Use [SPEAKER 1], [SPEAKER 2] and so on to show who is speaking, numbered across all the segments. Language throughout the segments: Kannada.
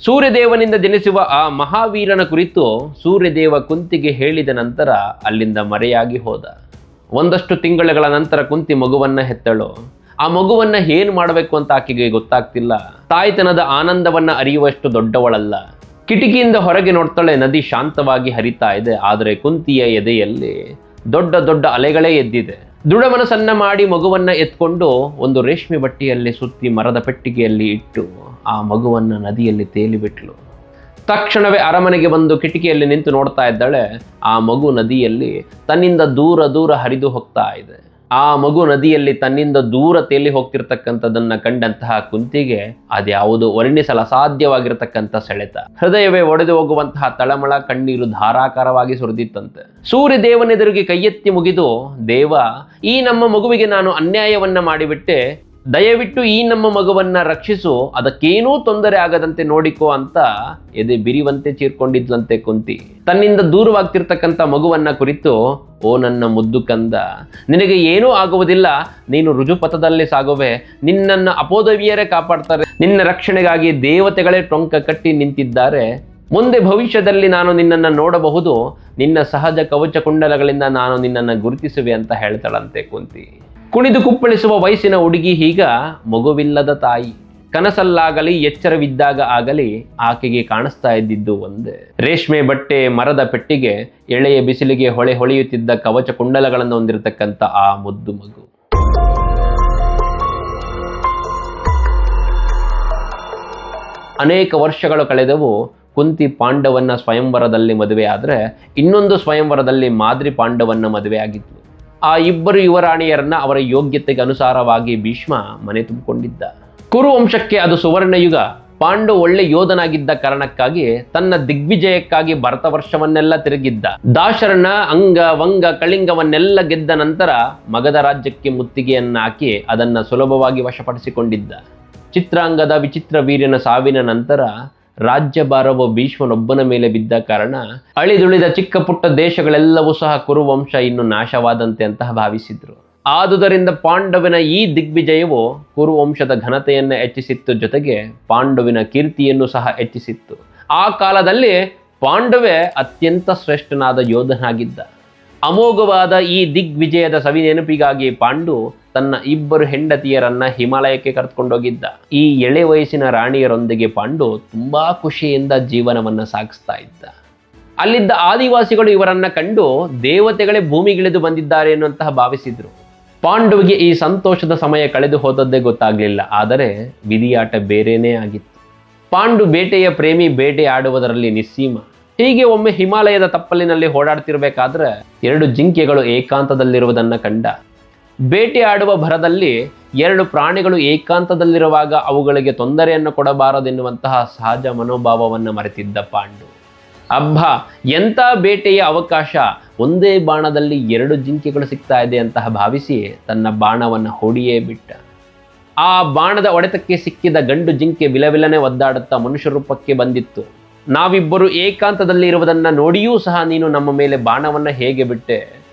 [SPEAKER 1] ಸೂರ್ಯದೇವನಿಂದ ಜನಿಸುವ ಆ ಮಹಾವೀರನ ಕುರಿತು ಸೂರ್ಯದೇವ ಕುಂತಿಗೆ ಹೇಳಿದ ನಂತರ ಅಲ್ಲಿಂದ ಮರೆಯಾಗಿ ಹೋದ. ಒಂದಷ್ಟು ತಿಂಗಳುಗಳ ನಂತರ ಕುಂತಿ ಮಗುವನ್ನ ಹೆತ್ತಳು. ಆ ಮಗುವನ್ನ ಏನು ಮಾಡಬೇಕು ಅಂತ ಆಕೆಗೆ ಗೊತ್ತಾಗ್ತಿಲ್ಲ. ತಾಯ್ತನದ ಆನಂದವನ್ನ ಅರಿಯುವಷ್ಟು ದೊಡ್ಡವಳಲ್ಲ. ಕಿಟಕಿಯಿಂದ ಹೊರಗೆ ನೋಡ್ತಾಳೆ, ನದಿ ಶಾಂತವಾಗಿ ಹರಿತಾ ಇದೆ. ಆದರೆ ಕುಂತಿಯ ಎದೆಯಲ್ಲಿ ದೊಡ್ಡ ದೊಡ್ಡ ಅಲೆಗಳೇ ಎದ್ದಿದೆ. ದೃಢ ಮನಸ್ಸನ್ನ ಮಾಡಿ ಮಗುವನ್ನ ಎತ್ಕೊಂಡು ಒಂದು ರೇಷ್ಮೆ ಬಟ್ಟೆಯಲ್ಲಿ ಸುತ್ತಿ ಮರದ ಪೆಟ್ಟಿಗೆಯಲ್ಲಿ ಇಟ್ಟು ಆ ಮಗುವನ್ನ ನದಿಯಲ್ಲಿ ತೇಲಿಬಿಟ್ಲು. ತಕ್ಷಣವೇ ಅರಮನೆಗೆ ಬಂದು ಕಿಟಕಿಯಲ್ಲಿ ನಿಂತು ನೋಡ್ತಾ ಇದ್ದಾಳೆ. ಆ ಮಗು ನದಿಯಲ್ಲಿ ತನ್ನಿಂದ ದೂರ ದೂರ ಹರಿದು ಹೋಗ್ತಾ ಇದೆ. ಆ ಮಗು ನದಿಯಲ್ಲಿ ತನ್ನಿಂದ ದೂರ ತೇಲಿ ಹೋಗ್ತಿರ್ತಕ್ಕಂಥದ್ದನ್ನ ಕಂಡಂತಹ ಕುಂತಿಗೆ ಅದ್ಯಾವುದು ವರ್ಣಿಸಲು ಅಸಾಧ್ಯವಾಗಿರತಕ್ಕಂಥ ಸೆಳೆತ. ಹೃದಯವೇ ಒಡೆದು ಹೋಗುವಂತಹ ತಳಮಳ, ಕಣ್ಣೀರು ಧಾರಾಕಾರವಾಗಿ ಸುರಿದಿತ್ತಂತೆ. ಸೂರ್ಯ ದೇವನೆದುರಿಗೆ ಕೈಯೆತ್ತಿ ಮುಗಿದು, ದೇವ, ಈ ನಮ್ಮ ಮಗುವಿಗೆ ನಾನು ಅನ್ಯಾಯವನ್ನ ಮಾಡಿಬಿಟ್ಟೆ, ದಯವಿಟ್ಟು ಈ ನಮ್ಮ ಮಗುವನ್ನ ರಕ್ಷಿಸು, ಅದಕ್ಕೇನೂ ತೊಂದರೆ ಆಗದಂತೆ ನೋಡಿಕೋ ಅಂತ ಎದೆ ಬಿರಿವಂತೆ ಚೀರ್ಕೊಂಡಿದ್ಲಂತೆ ಕುಂತಿ. ತನ್ನಿಂದ ದೂರವಾಗ್ತಿರ್ತಕ್ಕಂಥ ಮಗುವನ್ನ ಕುರಿತು, ಓ ನನ್ನ ಮುದ್ದು ಕಂದ, ನಿನಗೆ ಏನೂ ಆಗುವುದಿಲ್ಲ, ನೀನು ರುಜುಪಥದಲ್ಲಿ ಸಾಗುವೆ, ನಿನ್ನನ್ನು ಅಪೋದವಿಯರೇ ಕಾಪಾಡ್ತಾರೆ, ನಿನ್ನ ರಕ್ಷಣೆಗಾಗಿ ದೇವತೆಗಳೇ ಟೊಂಕ ಕಟ್ಟಿ ನಿಂತಿದ್ದಾರೆ, ಮುಂದೆ ಭವಿಷ್ಯದಲ್ಲಿ ನಾನು ನಿನ್ನನ್ನು ನೋಡಬಹುದು, ನಿನ್ನ ಸಹಜ ಕವಚ ಕುಂಡಲಗಳಿಂದ ನಾನು ನಿನ್ನನ್ನು ಗುರುತಿಸುವೆ ಅಂತ ಹೇಳ್ತಾಳಂತೆ ಕುಂತಿ. ಕುಣಿದು ಕುಪ್ಪಳಿಸುವ ವಯಸ್ಸಿನ ಹುಡುಗಿ ಈಗ ಮಗುವಿಲ್ಲದ ತಾಯಿ. ಕನಸಲ್ಲಾಗಲಿ ಎಚ್ಚರವಿದ್ದಾಗ ಆಗಲಿ ಆಕೆಗೆ ಕಾಣಿಸ್ತಾ ಇದ್ದಿದ್ದು ಒಂದೇ, ರೇಷ್ಮೆ ಬಟ್ಟೆ, ಮರದ ಪೆಟ್ಟಿಗೆ, ಎಳೆಯ ಬಿಸಿಲಿಗೆ ಹೊಳೆಯುತ್ತಿದ್ದ ಕವಚ ಕುಂಡಲಗಳನ್ನು ಹೊಂದಿರತಕ್ಕಂಥ ಆ ಮುದ್ದು ಮಗು. ಅನೇಕ ವರ್ಷಗಳು ಕಳೆದವು. ಕುಂತಿ ಪಾಂಡವನ್ನ ಸ್ವಯಂವರದಲ್ಲಿ ಮದುವೆ ಆದರೆ ಇನ್ನೊಂದು ಸ್ವಯಂವರದಲ್ಲಿ ಮಾದ್ರಿ ಪಾಂಡವನ್ನ ಮದುವೆ ಆಗಿದ್ಲು. ಆ ಇಬ್ಬರು ಯುವರಾಣಿಯರನ್ನ ಅವರ ಯೋಗ್ಯತೆಗೆ ಅನುಸಾರವಾಗಿ ಭೀಷ್ಮ ಮನೆ ತುಂಬಿಕೊಂಡಿದ್ದ. ಕುರು ವಂಶಕ್ಕೆ ಅದು ಸುವರ್ಣಯುಗ. ಪಾಂಡು ಒಳ್ಳೆ ಯೋಧನಾಗಿದ್ದ ಕಾರಣಕ್ಕಾಗಿ ತನ್ನ ದಿಗ್ವಿಜಯಕ್ಕಾಗಿ ಭರತ ವರ್ಷವನ್ನೆಲ್ಲ ತಿರುಗಿದ್ದ. ದಾಶರಣ, ಅಂಗ, ವಂಗ, ಕಳಿಂಗವನ್ನೆಲ್ಲ ಗೆದ್ದ ನಂತರ ಮಗಧ ರಾಜ್ಯಕ್ಕೆ ಮುತ್ತಿಗೆಯನ್ನ ಹಾಕಿ ಅದನ್ನ ಸುಲಭವಾಗಿ ವಶಪಡಿಸಿಕೊಂಡಿದ್ದ. ಚಿತ್ರಾಂಗದ ವಿಚಿತ್ರ ವೀರ್ಯನ ಸಾವಿನ ನಂತರ ರಾಜ್ಯಭಾರವು ಭೀಷ್ಮನೊಬ್ಬನ ಮೇಲೆ ಬಿದ್ದ ಕಾರಣ ಅಳಿದುಳಿದ ಚಿಕ್ಕ ಪುಟ್ಟ ದೇಶಗಳೆಲ್ಲವೂ ಸಹ ಕುರುವಂಶ ಇನ್ನು ನಾಶವಾದಂತೆ ಅಂತ ಭಾವಿಸಿದ್ರು. ಆದುದರಿಂದ ಪಾಂಡವನ ಈ ದಿಗ್ವಿಜಯವು ಕುರುವಂಶದ ಘನತೆಯನ್ನ ಹೆಚ್ಚಿಸಿತ್ತು, ಜೊತೆಗೆ ಪಾಂಡವಿನ ಕೀರ್ತಿಯನ್ನು ಸಹ ಹೆಚ್ಚಿಸಿತ್ತು. ಆ ಕಾಲದಲ್ಲಿ ಪಾಂಡವೇ ಅತ್ಯಂತ ಶ್ರೇಷ್ಠನಾದ ಯೋಧನಾಗಿದ್ದ. ಅಮೋಘವಾದ ಈ ದಿಗ್ವಿಜಯದ ಸವಿ ನೆನಪಿಗಾಗಿ ಪಾಂಡು ತನ್ನ ಇಬ್ಬರು ಹೆಂಡತಿಯರನ್ನ ಹಿಮಾಲಯಕ್ಕೆ ಕರೆದುಕೊಂಡೋಗಿದ್ದ. ಈ ಎಳೆ ವಯಸ್ಸಿನ ರಾಣಿಯರೊಂದಿಗೆ ಪಾಂಡು ತುಂಬಾ ಖುಷಿಯಿಂದ ಜೀವನವನ್ನ ಸಾಗಿಸ್ತಾ ಇದ್ದ. ಅಲ್ಲಿದ್ದ ಆದಿವಾಸಿಗಳು ಇವರನ್ನ ಕಂಡು ದೇವತೆಗಳೇ ಭೂಮಿಗಿಳಿದು ಬಂದಿದ್ದಾರೆ ಎನ್ನುವಂತಹ ಭಾವಿಸಿದ್ರು. ಪಾಂಡುವಿಗೆ ಈ ಸಂತೋಷದ ಸಮಯ ಕಳೆದು ಹೋದದ್ದೇ ಗೊತ್ತಾಗ್ಲಿಲ್ಲ. ಆದರೆ ವಿಧಿಯಾಟ ಬೇರೆನೇ ಆಗಿತ್ತು. ಪಾಂಡು ಬೇಟೆಯ ಪ್ರೇಮಿ, ಬೇಟೆ ಆಡುವುದರಲ್ಲಿ ನಿಸ್ಸೀಮ. ಹೀಗೆ ಒಮ್ಮೆ ಹಿಮಾಲಯದ ತಪ್ಪಲಿನಲ್ಲಿ ಓಡಾಡ್ತಿರ್ಬೇಕಾದ್ರೆ 2 ಜಿಂಕೆಗಳು ಏಕಾಂತದಲ್ಲಿರುವುದನ್ನ ಕಂಡ. ಬೇಟೆ ಆಡುವ ಭರದಲ್ಲಿ 2 ಪ್ರಾಣಿಗಳು ಏಕಾಂತದಲ್ಲಿರುವಾಗ ಅವುಗಳಿಗೆ ತೊಂದರೆಯನ್ನು ಕೊಡಬಾರದೆನ್ನುವಂತಹ ಸಹಜ ಮನೋಭಾವವನ್ನು ಮರೆತಿದ್ದ ಪಾಂಡು, ಅಬ್ಬ ಎಂಥ ಬೇಟೆಯ ಅವಕಾಶ, ಒಂದೇ ಬಾಣದಲ್ಲಿ 2 ಜಿಂಕೆಗಳು ಸಿಗ್ತಾ ಇದೆ ಅಂತ ಭಾವಿಸಿ ತನ್ನ ಬಾಣವನ್ನು ಹೂಡಿಯೇ ಬಿಟ್ಟ. ಆ ಬಾಣದ ಹೊಡೆತಕ್ಕೆ ಸಿಕ್ಕಿದ ಗಂಡು ಜಿಂಕೆ ವಿಲವಿಲನೆ ಒದ್ದಾಡುತ್ತಾ ಮನುಷ್ಯ ರೂಪಕ್ಕೆ ಬಂದಿತ್ತು. ನಾವಿಬ್ಬರು ಏಕಾಂತದಲ್ಲಿ ಇರುವುದನ್ನು ನೋಡಿಯೂ ಸಹ ನೀನು ನಮ್ಮ ಮೇಲೆ ಬಾಣವನ್ನು ಹೇಗೆ ಬಿಟ್ಟೆ?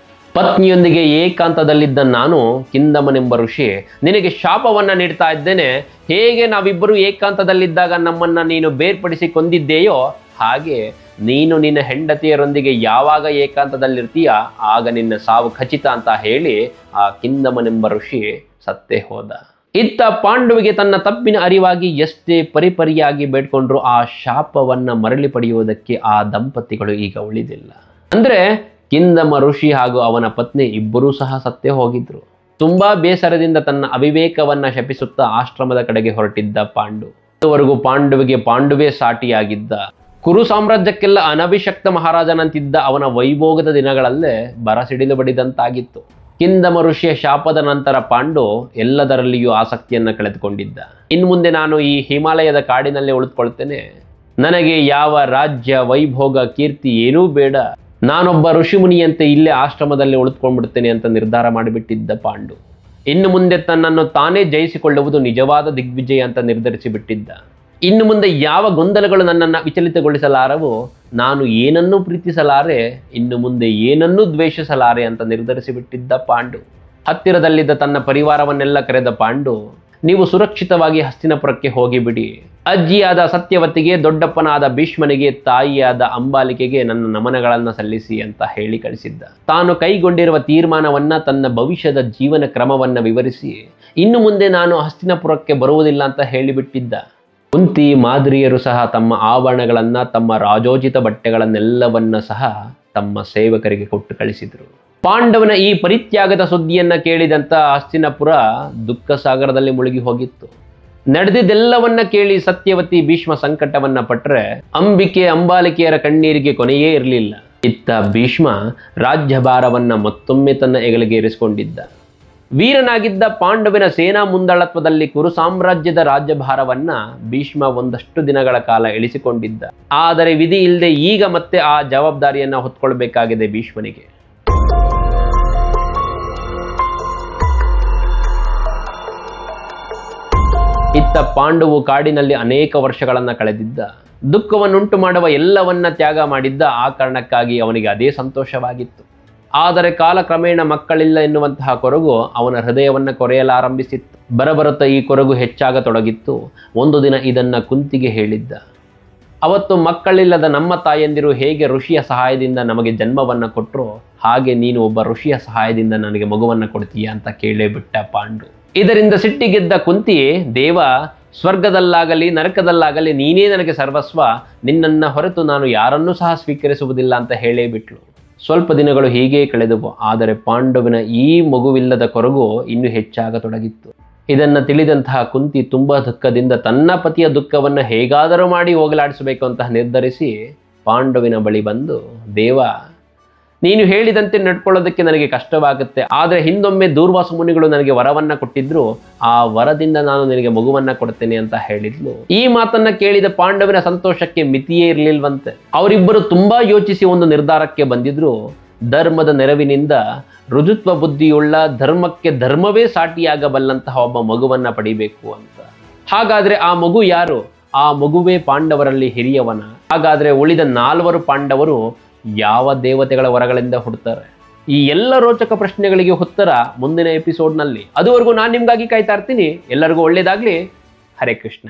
[SPEAKER 1] ಪತ್ನಿಯೊಂದಿಗೆ ಏಕಾಂತದಲ್ಲಿದ್ದ ನಾನು, ಕಿಂದಮನೆಂಬ ಋಷಿ, ನಿನಗೆ ಶಾಪವನ್ನು ನೀಡ್ತಾ ಇದ್ದೇನೆ. ಹೇಗೆ ನಾವಿಬ್ಬರು ಏಕಾಂತದಲ್ಲಿದ್ದಾಗ ನಮ್ಮನ್ನು ನೀನು ಬೇರ್ಪಡಿಸಿ ಕೊಂದಿದ್ದೇಯೋ ಹಾಗೆ ನೀನು ನಿನ್ನ ಹೆಂಡತಿಯರೊಂದಿಗೆ ಯಾವಾಗ ಏಕಾಂತದಲ್ಲಿರ್ತೀಯ ಆಗ ನಿನ್ನ ಸಾವು ಖಚಿತ ಅಂತ ಹೇಳಿ ಆ ಕಿಂದಮನೆಂಬ ಋಷಿ ಸತ್ತೇ ಹೋದ. ಇತ್ತ ಪಾಂಡುವಿಗೆ ತನ್ನ ತಪ್ಪಿನ ಅರಿವಾಗಿ ಎಷ್ಟೇ ಪರಿಪರಿಯಾಗಿ ಬೇಡ್ಕೊಂಡ್ರು ಆ ಶಾಪವನ್ನ ಮರಳಿ ಪಡೆಯುವುದಕ್ಕೆ ಆ ದಂಪತಿಗಳು ಈಗ ಉಳಿದಿಲ್ಲ. ಅಂದ್ರೆ ಕಿಂದಮ ಋಷಿ ಹಾಗೂ ಅವನ ಪತ್ನಿ ಇಬ್ಬರೂ ಸಹ ಸತ್ತೇ ಹೋಗಿದ್ರು. ತುಂಬಾ ಬೇಸರದಿಂದ ತನ್ನ ಅವಿವೇಕವನ್ನ ಶಪಿಸುತ್ತಾ ಆಶ್ರಮದ ಕಡೆಗೆ ಹೊರಟಿದ್ದ ಪಾಂಡು. ಇದುವರೆಗೂ ಪಾಂಡುವಿಗೆ ಪಾಂಡುವೇ ಸಾಟಿಯಾಗಿದ್ದ. ಕುರು ಸಾಮ್ರಾಜ್ಯಕ್ಕೆಲ್ಲ ಅನಭಿಷಕ್ತ ಮಹಾರಾಜನಂತಿದ್ದ ಅವನ ವೈಭೋಗದ ದಿನಗಳಲ್ಲೇ ಬರಸಿಡಿಲು ಬಡಿದಂತಾಗಿತ್ತು. ಕಿಂದಮ ಋಷಿಯ ಶಾಪದ ನಂತರ ಪಾಂಡು ಎಲ್ಲದರಲ್ಲಿಯೂ ಆಸಕ್ತಿಯನ್ನು ಕಳೆದುಕೊಂಡಿದ್ದ. ಇನ್ನು ಮುಂದೆ ನಾನು ಈ ಹಿಮಾಲಯದ ಕಾಡಿನಲ್ಲೇ ಉಳಿದುಕೊಳ್ತೇನೆ, ನನಗೆ ಯಾವ ರಾಜ್ಯ, ವೈಭೋಗ, ಕೀರ್ತಿ ಏನೂ ಬೇಡ, ನಾನೊಬ್ಬ ಋಷಿಮುನಿಯಂತೆ ಇಲ್ಲೇ ಆಶ್ರಮದಲ್ಲಿ ಉಳಿದುಕೊಂಡ್ಬಿಡ್ತೇನೆ ಅಂತ ನಿರ್ಧಾರ ಮಾಡಿಬಿಟ್ಟಿದ್ದ ಪಾಂಡು. ಇನ್ನು ಮುಂದೆ ತನ್ನನ್ನು ತಾನೇ ಜಯಿಸಿಕೊಳ್ಳುವುದು ನಿಜವಾದ ದಿಗ್ವಿಜಯ ಅಂತ ನಿರ್ಧರಿಸಿ ಬಿಟ್ಟಿದ್ದ. ಇನ್ನು ಮುಂದೆ ಯಾವ ಗೊಂದಲಗಳು ನನ್ನನ್ನು ವಿಚಲಿತಗೊಳಿಸಲಾರವೋ, ನಾನು ಏನನ್ನೂ ಪ್ರೀತಿಸಲಾರೆ, ಇನ್ನು ಮುಂದೆ ಏನನ್ನೂ ದ್ವೇಷಿಸಲಾರೆ ಅಂತ ನಿರ್ಧರಿಸಿ ಬಿಟ್ಟಿದ್ದ ಪಾಂಡು. ಹತ್ತಿರದಲ್ಲಿದ್ದ ತನ್ನ ಪರಿವಾರವನ್ನೆಲ್ಲ ಕರೆದ ಪಾಂಡು, ನೀವು ಸುರಕ್ಷಿತವಾಗಿ ಹಸ್ತಿನಪುರಕ್ಕೆ ಹೋಗಿಬಿಡಿ. ಅಜ್ಜಿಯಾದ ಸತ್ಯವತಿಗೆ, ದೊಡ್ಡಪ್ಪನಾದ ಭೀಷ್ಮನಿಗೆ, ತಾಯಿಯಾದ ಅಂಬಾಲಿಕೆಗೆ ನನ್ನ ನಮನಗಳನ್ನು ಸಲ್ಲಿಸಿ ಅಂತ ಹೇಳಿ ಕಳಿಸಿದ್ದ. ತಾನು ಕೈಗೊಂಡಿರುವ ತೀರ್ಮಾನವನ್ನ, ತನ್ನ ಭವಿಷ್ಯದ ಜೀವನ ಕ್ರಮವನ್ನ ವಿವರಿಸಿ ಇನ್ನು ಮುಂದೆ ನಾನು ಹಸ್ತಿನಪುರಕ್ಕೆ ಬರುವುದಿಲ್ಲ ಅಂತ ಹೇಳಿಬಿಟ್ಟಿದ್ದ. ಕುಂತಿ ಮಾದ್ರಿಯರು ಸಹ ತಮ್ಮ ಆಭರಣಗಳನ್ನ, ತಮ್ಮ ರಾಜೋಚಿತ ಬಟ್ಟೆಗಳನ್ನೆಲ್ಲವನ್ನ ಸಹ ತಮ್ಮ ಸೇವಕರಿಗೆ ಕೊಟ್ಟು ಕಳಿಸಿದರು. ಪಾಂಡವನ ಈ ಪರಿತ್ಯಾಗದ ಸುದ್ದಿಯನ್ನ ಕೇಳಿದಂತ ಹಸ್ತಿನಪುರ ದುಃಖ ಸಾಗರದಲ್ಲಿ ಮುಳುಗಿ ಹೋಗಿತ್ತು. ನಡೆದಿದ್ದೆಲ್ಲವನ್ನ ಕೇಳಿ ಸತ್ಯವತಿ ಭೀಷ್ಮ ಸಂಕಟವನ್ನ ಪಟ್ಟರೆ ಅಂಬಿಕೆ ಅಂಬಾಲಿಕೆಯರ ಕಣ್ಣೀರಿಗೆ ಕೊನೆಯೇ ಇರಲಿಲ್ಲ. ಇತ್ತ ಭೀಷ್ಮ ರಾಜ್ಯಭಾರವನ್ನ ಮತ್ತೊಮ್ಮೆ ತನ್ನ ಹೆಗಲಿಗೆ ಇರಿಸಿಕೊಂಡಿದ್ದ. ವೀರನಾಗಿದ್ದ ಪಾಂಡವನ ಸೇನಾ ಮುಂದಾಳತ್ವದಲ್ಲಿ ಕುರು ಸಾಮ್ರಾಜ್ಯದ ರಾಜ್ಯಭಾರವನ್ನ ಭೀಷ್ಮ ಒಂದಷ್ಟು ದಿನಗಳ ಕಾಲ ಇಳಿಸಿಕೊಂಡಿದ್ದ. ಆದರೆ ವಿಧಿ ಇಲ್ಲದೆ ಈಗ ಮತ್ತೆ ಆ ಜವಾಬ್ದಾರಿಯನ್ನ ಹೊತ್ಕೊಳ್ಬೇಕಾಗಿದೆ ಭೀಷ್ಮನಿಗೆ. ಇತ್ತ ಪಾಂಡವು ಕಾಡಿನಲ್ಲಿ ಅನೇಕ ವರ್ಷಗಳನ್ನ ಕಳೆದಿದ್ದ. ದುಃಖವನ್ನುಂಟು ಮಾಡುವ ಎಲ್ಲವನ್ನ ತ್ಯಾಗ ಮಾಡಿದ್ದ. ಆ ಕಾರಣಕ್ಕಾಗಿ ಅವನಿಗೆ ಅದೇ ಸಂತೋಷವಾಗಿತ್ತು. ಆದರೆ ಕಾಲಕ್ರಮೇಣ ಮಕ್ಕಳಿಲ್ಲ ಎನ್ನುವಂತಹ ಕೊರಗು ಅವನ ಹೃದಯವನ್ನ ಕೊರೆಯಲಾರಂಭಿಸಿತ್ತು. ಬರಬರುತ್ತಾ ಈ ಕೊರಗು ಹೆಚ್ಚಾಗತೊಡಗಿತ್ತು. ಒಂದು ದಿನ ಇದನ್ನ ಕುಂತಿಗೆ ಹೇಳಿದ್ದ. ಅವತ್ತು ಮಕ್ಕಳಿಲ್ಲದ ನಮ್ಮ ತಾಯಂದಿರು ಹೇಗೆ ಋಷಿಯ ಸಹಾಯದಿಂದ ನಮಗೆ ಜನ್ಮವನ್ನ ಕೊಟ್ಟರು, ಹಾಗೆ ನೀನು ಒಬ್ಬ ಋಷಿಯ ಸಹಾಯದಿಂದ ನನಗೆ ಮಗುವನ್ನ ಕೊಡ್ತೀಯ ಅಂತ ಕೇಳೇ ಬಿಟ್ಟ ಪಾಂಡು. ಇದರಿಂದ ಸಿಟ್ಟಿಗೆದ್ದ ಕುಂತಿ, ದೇವ, ಸ್ವರ್ಗದಲ್ಲಾಗಲಿ ನರಕದಲ್ಲಾಗಲಿ ನೀನೇ ನನಗೆ ಸರ್ವಸ್ವ, ನಿನ್ನನ್ನು ಹೊರತು ನಾನು ಯಾರನ್ನೂ ಸಹ ಸ್ವೀಕರಿಸುವುದಿಲ್ಲ ಅಂತ ಹೇಳೇ ಬಿಟ್ಲು. ಸ್ವಲ್ಪ ದಿನಗಳು ಹೀಗೇ ಕಳೆದವು. ಆದರೆ ಪಾಂಡವನ ಈ ಮಗುವಿಲ್ಲದ ಕೊರಗು ಇನ್ನೂ ಹೆಚ್ಚಾಗತೊಡಗಿತ್ತು. ಇದನ್ನು ತಿಳಿದಂತಹ ಕುಂತಿ ತುಂಬಾ ದುಃಖದಿಂದ ತನ್ನ ಪತಿಯ ದುಃಖವನ್ನು ಹೇಗಾದರೂ ಮಾಡಿ ಹೋಗಲಾಡಿಸಬೇಕು ಅಂತ ನಿರ್ಧರಿಸಿ ಪಾಂಡವಿನ ಬಳಿ ಬಂದು, ದೇವ, ನೀನು ಹೇಳಿದಂತೆ ನಡ್ಕೊಳ್ಳೋದಕ್ಕೆ ನನಗೆ ಕಷ್ಟವಾಗುತ್ತೆ, ಆದರೆ ಹಿಂದೊಮ್ಮೆ ದೂರ್ವಾಸ ಮುನಿಗಳು ನನಗೆ ವರವನ್ನ ಕೊಟ್ಟಿದ್ರು, ಆ ವರದಿಂದ ನಾನು ನಿನಗೆ ಮಗುವನ್ನ ಕೊಡ್ತೇನೆ ಅಂತ ಹೇಳಿದ್ಲು. ಈ ಮಾತನ್ನ ಕೇಳಿದ ಪಾಂಡವನ ಸಂತೋಷಕ್ಕೆ ಮಿತಿಯೇ ಇರಲಿಲ್ವಂತೆ. ಅವರಿಬ್ಬರು ತುಂಬಾ ಯೋಚಿಸಿ ಒಂದು ನಿರ್ಧಾರಕ್ಕೆ ಬಂದಿದ್ರು. ಧರ್ಮದ ನೆರವಿನಿಂದ ಋಜುತ್ವ ಬುದ್ಧಿಯುಳ್ಳ, ಧರ್ಮಕ್ಕೆ ಧರ್ಮವೇ ಸಾಟಿಯಾಗಬಲ್ಲಂತಹ ಒಬ್ಬ ಮಗುವನ್ನ ಪಡಿಬೇಕು ಅಂತ. ಹಾಗಾದ್ರೆ ಆ ಮಗು ಯಾರು? ಆ ಮಗುವೇ ಪಾಂಡವರಲ್ಲಿ ಹಿರಿಯವನ. ಹಾಗಾದ್ರೆ ಉಳಿದ 4 ಪಾಂಡವರು ಯಾವ ದೇವತೆಗಳ ವರಗಳಿಂದ ಹುಡ್ತಾರೆ? ಈ ಎಲ್ಲ ರೋಚಕ ಪ್ರಶ್ನೆಗಳಿಗೆ ಉತ್ತರ ಮುಂದಿನ ಎಪಿಸೋಡ್ನಲ್ಲಿ. ಅದುವರೆಗೂ ನಾನು ನಿಮ್ಗಾಗಿ ಕಾಯ್ತಾ ಇರ್ತೀನಿ. ಎಲ್ಲರಿಗೂ ಒಳ್ಳೇದಾಗ್ಲಿ. ಹರೇ ಕೃಷ್ಣ.